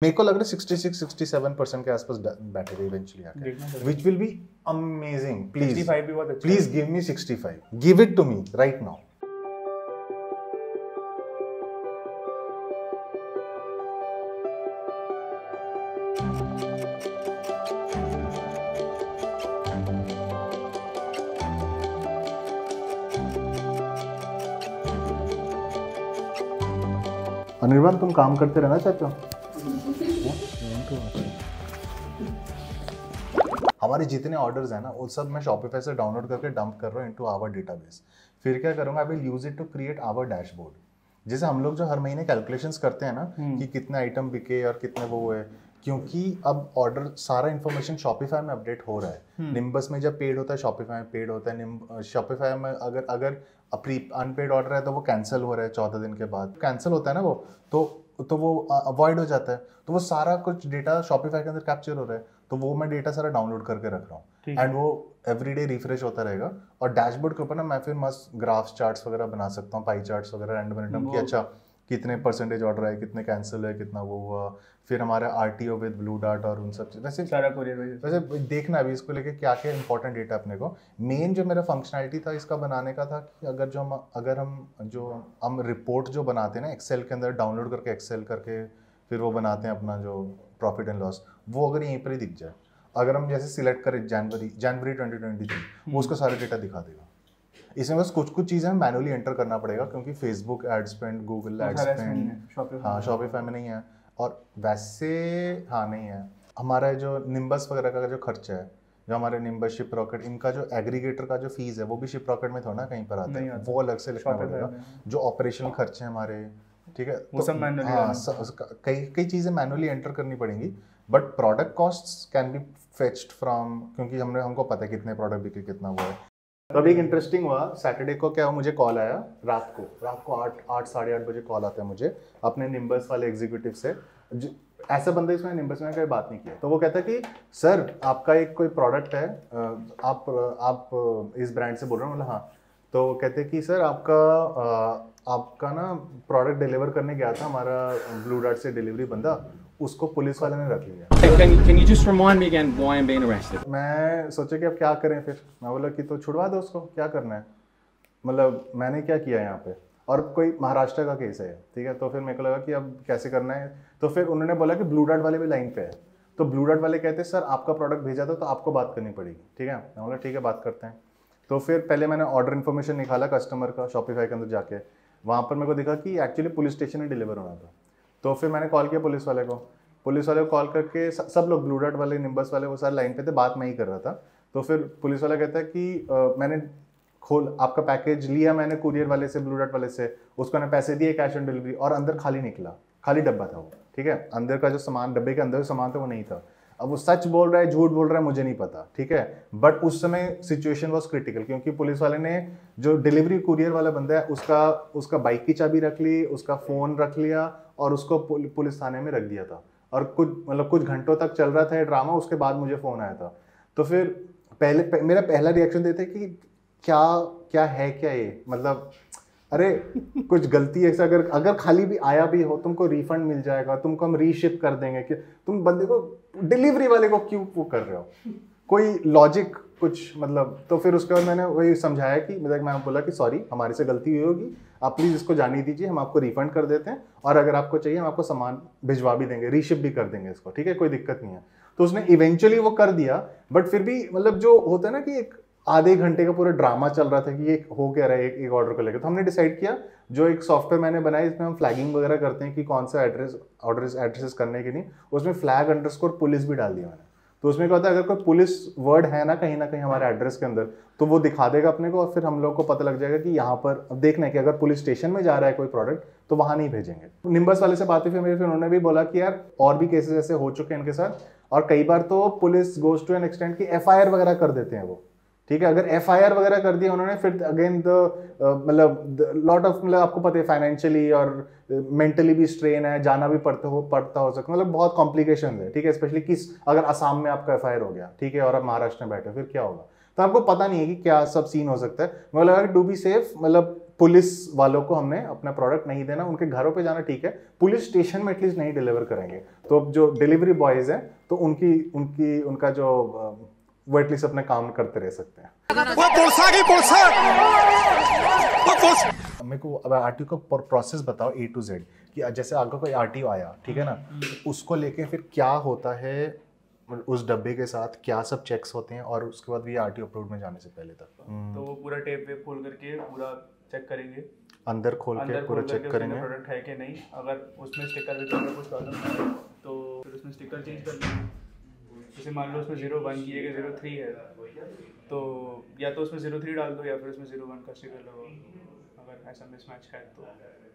मेरे को लग रहा है 66-67% के आसपास बैठेगा इवेंचुअली आके, which will be amazing. Please 65 भी बहुत अच्छा please give me 65, give it to me right now. Anirban, तुम काम करते रहना चाहते हो? हमारे जितने ऑर्डर्स हैं ना, वो सब मैं शॉपिफाई से डाउनलोड करके डंप कर रहा हूँ इनटू आवर डेटाबेस। फिर क्या करूँगा, I will use it to create our dashboard. जैसे हम लोग जो हर महीने कैलकुलेशंस करते हैं ना कि कितने आइटम बिके और कितने वो है, क्योंकि अब ऑर्डर सारा इन्फॉर्मेशन शॉपिफाई में अपडेट हो रहा है। निम्बस में जब पेड होता है, शॉपिफाई में पेड होता है। शॉपिफाई में अगर अनपेड ऑर्डर है तो वो कैंसिल हो रहा है 14 दिन के बाद, कैंसिल होता है ना वो, तो वो अवॉइड हो जाता है। तो वो सारा कुछ डेटा शॉपिफाई के अंदर कैप्चर हो रहा है, तो वो मैं डेटा सारा डाउनलोड करके रख रहा हूँ एंड वो एवरीडे रिफ्रेश होता रहेगा। और डैशबोर्ड के ऊपर ना मैं फिर मस्त ग्राफ्स चार्ट्स वगैरह बना सकता हूँ, पाई चार्ट्स वगैरह रैंडम कि अच्छा कितने परसेंटेज ऑर्डर है, कितने कैंसिल है, कितना वो हुआ। फिर हमारे आरटीओ विद ब्लू डार्ट और उन सब वैसे सारा कोरियर वैसे देखना अभी इसको लेके क्या क्या इंपॉर्टेंट डेटा अपने को। मेन जो मेरा फंक्शनैलिटी था इसका बनाने का था कि अगर हम रिपोर्ट जो बनाते हैं ना एक्सेल के अंदर, डाउनलोड करके एक्सेल करके फिर वो बनाते हैं अपना जो प्रॉफिट एंड लॉस, वो अगर यहीं पर ही दिख जाए, अगर हम जैसे सिलेक्ट करें जनवरी 2023, वो उसको सारे डेटा दिखा देगा। इसमें बस कुछ चीज़ें मैनुअली एंटर करना पड़ेगा, क्योंकि Facebook ad spend, Google ad spend, हाँ शॉपिफाई में नहीं है। और वैसे हाँ नहीं है, हमारा जो निम्बस वगैरह का जो खर्चा है, जो हमारे निम्बस शिप रॉकेट, इनका जो एग्रीगेटर का जो फीस है वो भी शिप रॉकेट में थोड़ा ना कहीं पर आता है, वो अलग से लिखना पड़ेगा। जो ऑपरेशनल खर्चे हैं हमारे, ठीक है, वो सब मैनुअली, हाँ कई चीज़ें मैनुअली एंटर करनी पड़ेंगी। But product costs can be fetched from, क्योंकि हमको पता है कितने प्रोडक्ट बिके, कितना वो है। तो अभी एक इंटरेस्टिंग हुआ, सैटरडे को क्या हुआ, मुझे कॉल आया रात को 8 साढ़े 8 बजे कॉल आता है मुझे अपने निम्बस वाले एग्जीक्यूटिव से। ऐसा बंदा इसमें निम्बस में कोई बात नहीं किया, तो वो कहता है कि सर आपका एक कोई प्रोडक्ट है, आप इस ब्रांड से बोल रहे हो? मतलब हाँ। तो कहते हैं कि सर आपका ना प्रोडक्ट डिलीवर करने गया था हमारा ब्लू डार्ट से डिलीवरी बंदा, उसको पुलिस वाले ने रख लिया। Can you just remind me again why I'm being arrested? मैं सोचा कि अब क्या करें, फिर मैं बोला कि तो छुड़वा दो उसको, क्या करना है, मतलब मैंने क्या किया यहाँ पे, और कोई महाराष्ट्र का केस है, ठीक है। तो फिर मेरे को लगा कि अब कैसे करना है, तो फिर उन्होंने बोला कि ब्लू डार्ट वाले भी लाइन पे है। तो ब्लू डार्ट वाले कहते हैं सर आपका प्रोडक्ट भेजा था तो आपको बात करनी पड़ेगी, ठीक है। मैं बोला ठीक है बात करते हैं। तो फिर पहले मैंने ऑर्डर इन्फॉर्मेशन निकाला कस्टमर का शॉपिफाई के अंदर जाके, वहाँ पर मेरे को दिखा कि एक्चुअली पुलिस स्टेशन में डिलीवर होना था। तो फिर मैंने कॉल किया पुलिस वाले को कॉल करके, सब लोग ब्लू डार्ट वाले, निम्बस वाले, वो सारे लाइन पे थे, बात मैं ही कर रहा था। तो फिर पुलिस वाला कहता है कि मैंने आपका पैकेज लिया मैंने कुरियर वाले से, ब्लू डार्ट वाले से, उसको मैंने पैसे दिए कैश ऑन डिलीवरी, और अंदर खाली निकला, खाली डब्बा था वो, ठीक है। अंदर का जो सामान, डब्बे के अंदर जो सामान था वो नहीं था। अब वो सच बोल रहा है झूठ बोल रहा है मुझे नहीं पता, ठीक है। बट उस समय सिचुएशन वॉज क्रिटिकल, क्योंकि पुलिस वाले ने जो डिलीवरी कुरियर वाला बंदा है उसका बाइक की चाबी रख ली, उसका फ़ोन रख लिया और उसको पुलिस थाने में रख दिया था। और कुछ घंटों तक चल रहा था ये ड्रामा। उसके बाद मुझे फ़ोन आया था। तो फिर मेरा पहला रिएक्शन देते कि क्या है क्या ये, मतलब अरे कुछ गलती है, अगर खाली भी आया भी हो तुमको रिफंड मिल जाएगा, तुमको हम रीशिप कर देंगे, कि तुम बंदे को, डिलीवरी वाले को क्यों वो कर रहे हो, कोई लॉजिक कुछ मतलब। तो फिर उसके बाद मैंने वही समझाया कि मैं बोला कि सॉरी हमारे से गलती हुई होगी, आप प्लीज़ इसको जाने दीजिए, हम आपको रिफंड कर देते हैं, और अगर आपको चाहिए हम आपको सामान भिजवा भी देंगे, रीशिप भी कर देंगे इसको, ठीक है, कोई दिक्कत नहीं है। तो उसने इवेंचुअली वो कर दिया। बट फिर भी मतलब जो होता है ना कि एक आधे घंटे का पूरा ड्रामा चल रहा था कि ये हो क्या रहा है एक ऑर्डर को लेकर। तो हमने डिसाइड किया, जो एक सॉफ्टवेयर मैंने बनाया इसमें हम फ्लैगिंग वगैरह करते हैं कि कौन सा एड्रेस करने के लिए, उसमें फ्लैग अंडरस्कोर पुलिस भी डाल दिया मैंने। तो उसमें क्या होता है, अगर कोई पुलिस वर्ड है ना कहीं हमारे एड्रेस के अंदर, तो वो दिखा देगा अपने को, और फिर हम लोग को पता लग जाएगा कि यहाँ पर अब देखना है कि अगर पुलिस स्टेशन में जा रहा है कोई प्रोडक्ट तो वहाँ नहीं भेजेंगे। निम्बस वाले से बात हुई फिर उन्होंने भी बोला कि यार और भी केसेस ऐसे हो चुके हैं इनके साथ, और कई बार तो police goes to an extent की FIR वगैरह कर देते हैं वो, ठीक है। अगर FIR वगैरह कर दिया उन्होंने, फिर अगेन मतलब लॉट ऑफ, मतलब आपको पता है फाइनेंशियली और मेंटली भी स्ट्रेन है, जाना भी पड़ता हो सकता, मतलब बहुत कॉम्प्लिकेशन है, ठीक है। स्पेशली अगर असम में आपका FIR हो गया, ठीक है, और आप महाराष्ट्र में बैठे, फिर क्या होगा, तो आपको पता नहीं है कि क्या सब सीन हो सकता है। मुझे लगा कि टू बी सेफ, मतलब पुलिस वालों को हमने अपना प्रोडक्ट नहीं देना, उनके घरों पे जाना ठीक है, पुलिस स्टेशन में एटलीस्ट नहीं डिलीवर करेंगे। तो अब जो डिलीवरी बॉयज हैं तो उनका जो वो एटलीस्ट अपने काम करते रह सकते हैं। मेरे को अब आरटीओ का प्रोसेस बताओ A to Z कि जैसे आपका कोई आरटीओ आया, ठीक है ना, उसको लेके फिर क्या होता है उस डब्बे के साथ, क्या सब चेक्स होते हैं और उसके बाद भी आरटीओ अप्रूव में जाने से पहले तक? तो वो पूरा टेप वेप खोल करके पूरा चेक करेंगे, अंदर खोल के पूरा चेक करेंगे प्रोडक्ट है कि नहीं। अगर उसमें स्टिकर विकर कुछ प्रॉब्लम है तो फिर उसमें स्टिकर चेंज कर लेंगे। जैसे मान लो उसमें 01 की है कि 03 है, तो या तो उसमें 03 डाल दो या फिर उसमें 01 का स्टिकर लगाओ, अगर ऐसा मिसमैच है तो।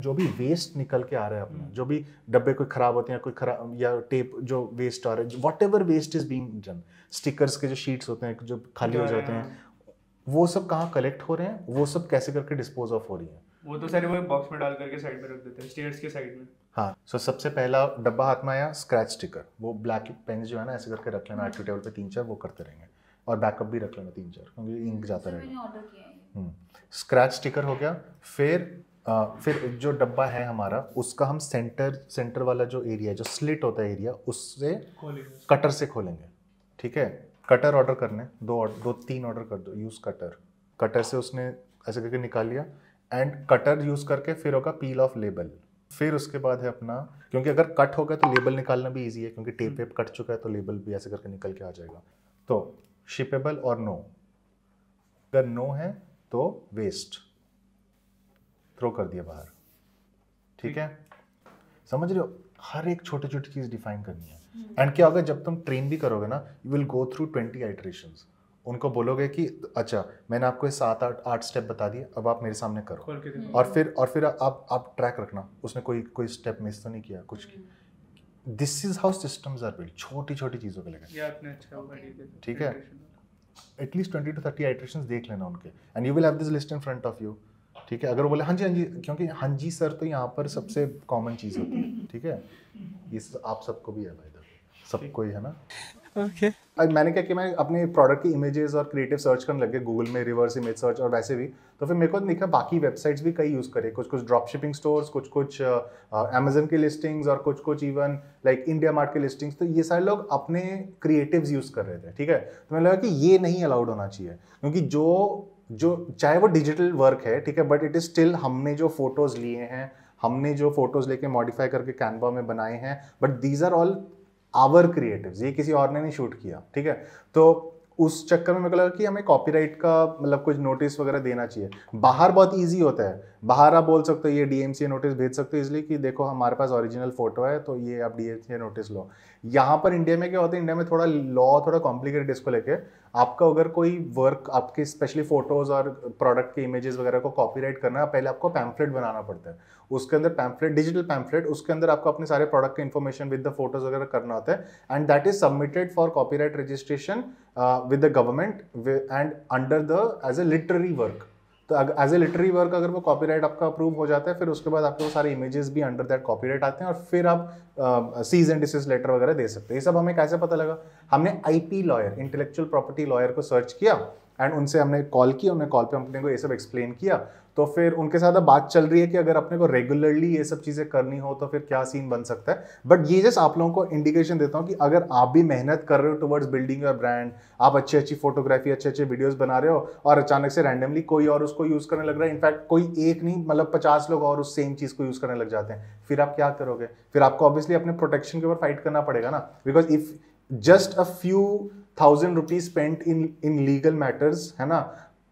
जो भी वेस्ट निकल के आ रहा है अपना, जो भी डब्बे कोई खराब होते हैं, कोई खराब या टेप जो वेस्ट आ रहा है, whatever waste is being done, stickers के जो शीट्स होते हैं जो खाली हो जाते हैं, वो सब कहाँ कलेक्ट हो रहे हैं, वो सब कैसे करके डिस्पोज ऑफ हो रही है? वो तो सारे वो बॉक्स में डाल करके साइड में रख देते हैं, स्टेयर्स के साइड में। हाँ, सो सबसे पहला डब्बा हाथ में आया, स्क्रैच स्टिकर, वो ब्लैक पेन जो है ना ऐसे करके रख लेना आरटीओ टेबल पे 3-4, वो करते रहेंगे और बैकअप भी रख लेना 3-4 क्योंकि इंक जाता रहेगा। स्क्रैच स्टिकर हो गया। फिर जो डब्बा है हमारा, उसका हम सेंटर वाला जो एरिया, जो स्लिट होता है एरिया, उससे कटर से खोलेंगे, ठीक है। कटर ऑर्डर करने, 2-3 ऑर्डर कर दो, यूज कटर से उसने ऐसे करके निकाल लिया, एंड कटर यूज करके फिर होगा पील ऑफ लेबल। फिर उसके बाद है अपना, क्योंकि अगर कट हो गया तो लेबल निकालना भी इजी है, क्योंकि टेप वेप कट चुका है तो लेबल भी ऐसे करके निकल के आ जाएगा। तो शिपेबल और नो, अगर नो है तो वेस्ट थ्रो कर दिया बाहर, ठीक है। समझ रहे हो, हर एक छोटी छोटी चीज डिफाइन करनी है। एंड क्या होगा, जब तुम ट्रेन भी करोगे ना, you will go through 20 iterations. उनको बोलोगे कि अच्छा मैंने आपको 7-8 स्टेप बता दिए, अब आप मेरे सामने करो, और फिर आप ट्रैक रखना उसने कोई स्टेप मिस तो नहीं किया कुछ। This is how systems are built, छोटी छोटी चीजों के लिए, ठीक है। एटलीस्ट 20 to 30 आइटरेशंस देख लेना उनके, and you will have this list in front of you, ठीक है। अगर वो बोले हाँ जी, क्योंकि हाँ जी सर तो यहाँ पर सबसे कॉमन चीज़ होती है, ठीक है। ये आप सबको भी है भाई, सबको ही है ना। Okay. मैंने क्या किया, मैं अपने प्रोडक्ट की इमेजेस और क्रिएटिव सर्च करने लगे गूगल में, रिवर्स इमेज सर्च, और वैसे भी तो फिर मेरे को दिखा बाकी वेबसाइट्स भी कई यूज़ करे, कुछ ड्रॉप शिपिंग स्टोर्स, कुछ अमेजन की लिस्टिंग्स, और कुछ इवन लाइक इंडिया मार्ट की लिस्टिंग्स। तो ये सारे लोग अपने क्रिएटिव्स यूज़ कर रहे थे, ठीक है। तो मैंने लगा कि ये नहीं अलाउड होना चाहिए, क्योंकि जो चाहे वो डिजिटल वर्क है, ठीक है, बट इट इज स्टिल हमने जो फोटोज लिए हैं, हमने जो फोटोज लेके मॉडिफाई करके कैनवा में बनाए हैं, but these are all our creatives, ये किसी और ने नहीं शूट किया, ठीक है। तो उस चक्कर में मेरे को लगा कि हमें कॉपीराइट का मतलब कुछ नोटिस वगैरह देना चाहिए। बाहर बहुत इजी होता है, बाहर आप बोल सकते हो ये DMCA नोटिस भेज सकते हो इसलिए कि देखो हमारे पास ओरिजिनल फोटो है तो ये आप DMCA नोटिस लो। यहाँ पर इंडिया में क्या होता है, इंडिया में थोड़ा लॉ थोड़ा कॉम्प्लिकेटेड इसको लेके। आपका अगर कोई वर्क, आपके स्पेशली फोटोज और प्रोडक्ट के इमेजेस वगैरह को कॉपीराइट करना है, पहले आपको पैम्फलेट बनाना पड़ता है, उसके अंदर पैम्फलेट, डिजिटल पैम्फलेट, उसके अंदर आपको अपने सारे प्रोडक्ट के इन्फॉर्मेशन विद द फोटोज वगैरह करना होता है, and that is submitted for copyright registration with the government and under the as a literary work. तो एज ए लिटरेरी वर्क अगर वो कॉपीराइट आपका अप्रूव हो जाता है, फिर उसके बाद आपके वो सारे इमेजेस भी अंडर दैट कॉपीराइट आते हैं, और फिर आप सीज एंड डिसीज लेटर वगैरह दे सकते हैं। ये सब हमें कैसे पता लगा, हमने IP lawyer, intellectual property lawyer को सर्च किया, एंड उनसे हमने कॉल किया, उन्होंने कॉल पे अपने को ये सब एक्सप्लेन किया। तो फिर उनके साथ अब बात चल रही है कि अगर अपने को रेगुलरली ये सब चीज़ें करनी हो तो फिर क्या सीन बन सकता है। बट ये जस्ट आप लोगों को इंडिकेशन देता हूँ कि अगर आप भी मेहनत कर रहे हो टुवर्ड्स बिल्डिंग योर ब्रांड, आप अच्छी फोटोग्राफी, अच्छे वीडियोस बना रहे हो, और अचानक से रैंडमली कोई और उसको यूज़ करने लग रहा है, इनफैक्ट कोई एक नहीं मतलब 50 लोग और उस सेम चीज़ को यूज़ करने लग जाते हैं, फिर आप क्या करोगे? फिर आपको ऑब्वियसली अपने प्रोटेक्शन के ऊपर फाइट करना पड़ेगा ना, because if just a few thousand rupees spent in legal matters, है ना,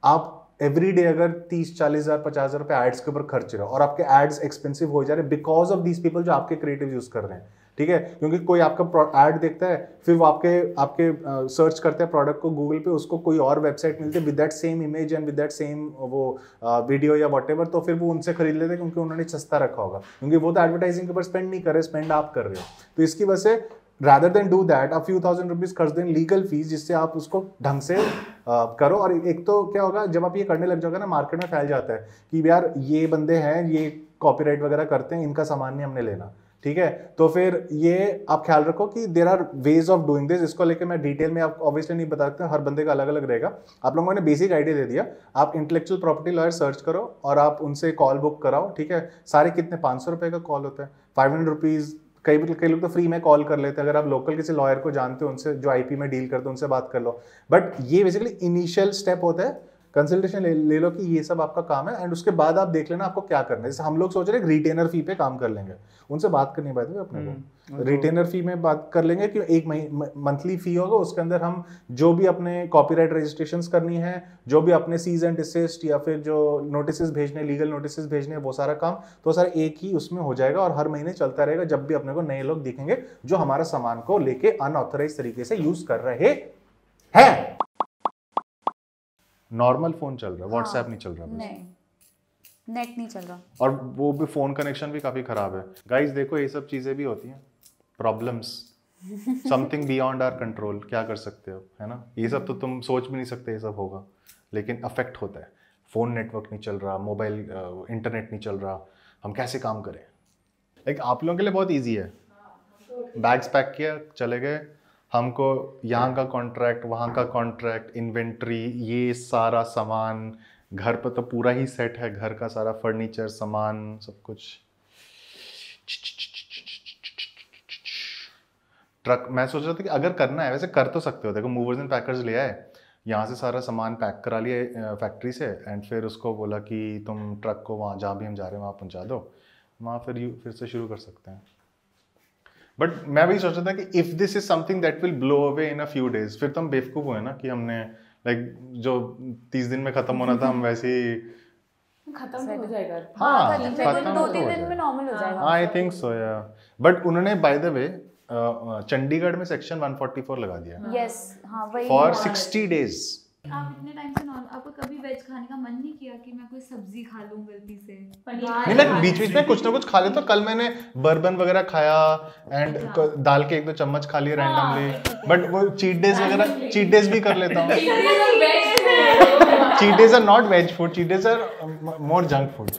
आप एवरी डे अगर 30-40 हज़ार 50 हज़ार रुपए एड्स के ऊपर खर्च रहे हो, और आपके एड्स एक्सपेंसिव हो जा रहे हैं बिकॉज ऑफ दीज पीपल जो आपके क्रिएटिव यूज कर रहे हैं, ठीक है। क्योंकि कोई आपका एड देखता है, फिर वो आपके सर्च करते हैं प्रोडक्ट को गूगल पे, उसको कोई और वेबसाइट मिलती है with that same image and with that same वो वीडियो या व्हाटएवर, तो फिर वो उनसे खरीद लेते हैं क्योंकि उन्होंने सस्ता रखा होगा, क्योंकि वो तो एडवर्टाइजिंग के ऊपर स्पेंड नहीं कर रहे, स्पेंड आप कर रहे हो। तो इसकी वजह से rather than do that, a few thousand rupees खर्च दें लीगल फीस, जिससे आप उसको ढंग से करो। और एक तो क्या होगा, जब आप ये करने लग जाओगे ना, मार्केट में फैल जाता है कि यार ये बंदे हैं, ये कॉपीराइट वगैरह करते हैं, इनका सामान नहीं हमने लेना, ठीक है। तो फिर ये आप ख्याल रखो कि there are ways of doing this. इसको लेके मैं डिटेल में आपको ऑब्वियसली नहीं बता सकता, हर बंदे का अलग अलग रहेगा। आप लोगों ने बेसिक आइडिया दे दिया। आप इंटेलेक्चुअल प्रॉपर्टी लॉयर सर्च करो और आप उनसे कॉल बुक कराओ, ठीक है। सारे कितने 500 रुपए का कॉल होता है, 500 रुपीज। कई लोग तो फ्री में कॉल कर लेते हैं। अगर आप लोकल किसी लॉयर को जानते हो, उनसे जो आईपी में डील करते हो, उनसे बात कर लो। बट ये बेसिकली इनिशियल स्टेप होता है, कंसल्टेशन ले लो कि ये सब आपका काम है, एंड उसके बाद आप देख लेना आपको क्या करना है। जैसे हम लोग सोच रहे हैं रिटेनर फी पे काम कर लेंगे, उनसे बात करनी बात है अपने को। रिटेनर फी में बात कर लेंगे कि एक मंथली फी होगा, उसके अंदर हम जो भी अपने कॉपीराइट रजिस्ट्रेशंस करनी है, जो भी अपने सीज एंड डिसिस्ट या फिर जो नोटिस भेजने, लीगल नोटिस भेजने, वो सारा काम तो सारा एक ही उसमें हो जाएगा और हर महीने चलता रहेगा। जब भी अपने को नए लोग दिखेंगे जो हमारा सामान को लेके अनऑथराइज तरीके से यूज कर रहे हैं। नॉर्मल फोन चल रहा है, व्हाट्सएप नहीं चल रहा बस। नहीं, नेट नहीं चल रहा, और वो भी फोन कनेक्शन भी काफी खराब है। गाइस देखो ये सब चीजें भी होती हैं, problems, something beyond our control. क्या कर सकते हो, है ना। ये सब तो तुम सोच भी नहीं सकते ये सब होगा, लेकिन अफेक्ट होता है। फोन नेटवर्क नहीं चल रहा, मोबाइल इंटरनेट नहीं चल रहा, हम कैसे काम करें। लाइक आप लोगों के लिए बहुत ईजी है, बैग्स पैक किया चले गए। हमको यहाँ का कॉन्ट्रैक्ट, वहाँ का कॉन्ट्रैक्ट, इन्वेंट्री, ये सारा सामान घर पर तो पूरा ही सेट है, घर का सारा फर्नीचर, सामान, सब कुछ। ट्रक, मैं सोच रहा था कि अगर करना है, वैसे कर तो सकते हो। देखो मूवर्स एंड पैकर्स ले आए, यहाँ से सारा सामान पैक करा लिया फैक्ट्री से, एंड फिर उसको बोला कि तुम ट्रक को वहाँ जहाँ भी हम जा रहे हैं वहाँ पहुँचा दो, वहाँ फिर से शुरू कर सकते हैं। बट मैं भी सोच रहा था कि if this is something that will blow away in a few days, फिर तो हम बेवकूफ हुए ना कि हमने लाइक जो 30 दिन में खत्म होना था हम वैसे ही खत्म तो हो जाएगा। हाँ, खत्म 2-3 दिन में नॉर्मल हो जाएगा। आई थिंक सो या। बट उन्होंने बाय द वे चंडीगढ़ में सेक्शन 144 लगा दिया। यस, हाँ वही फॉर 60 डेज। आप इतने टाइम से आपको कभी वेज खाने का मन नहीं किया कि मैं कोई सब्जी खा लूं गलती से? नहीं, लाइक बीच बीच में कुछ ना कुछ खा ले। तो कल मैंने बर्बन वगैरह खाया एंड दाल के 1-2 चम्मच खा लिए रैंडमली। बट वो चीट डेज वगैरह, चीट डेज भी कर लेता हूँ। Cheat days are not veg food, cheat days are more junk food.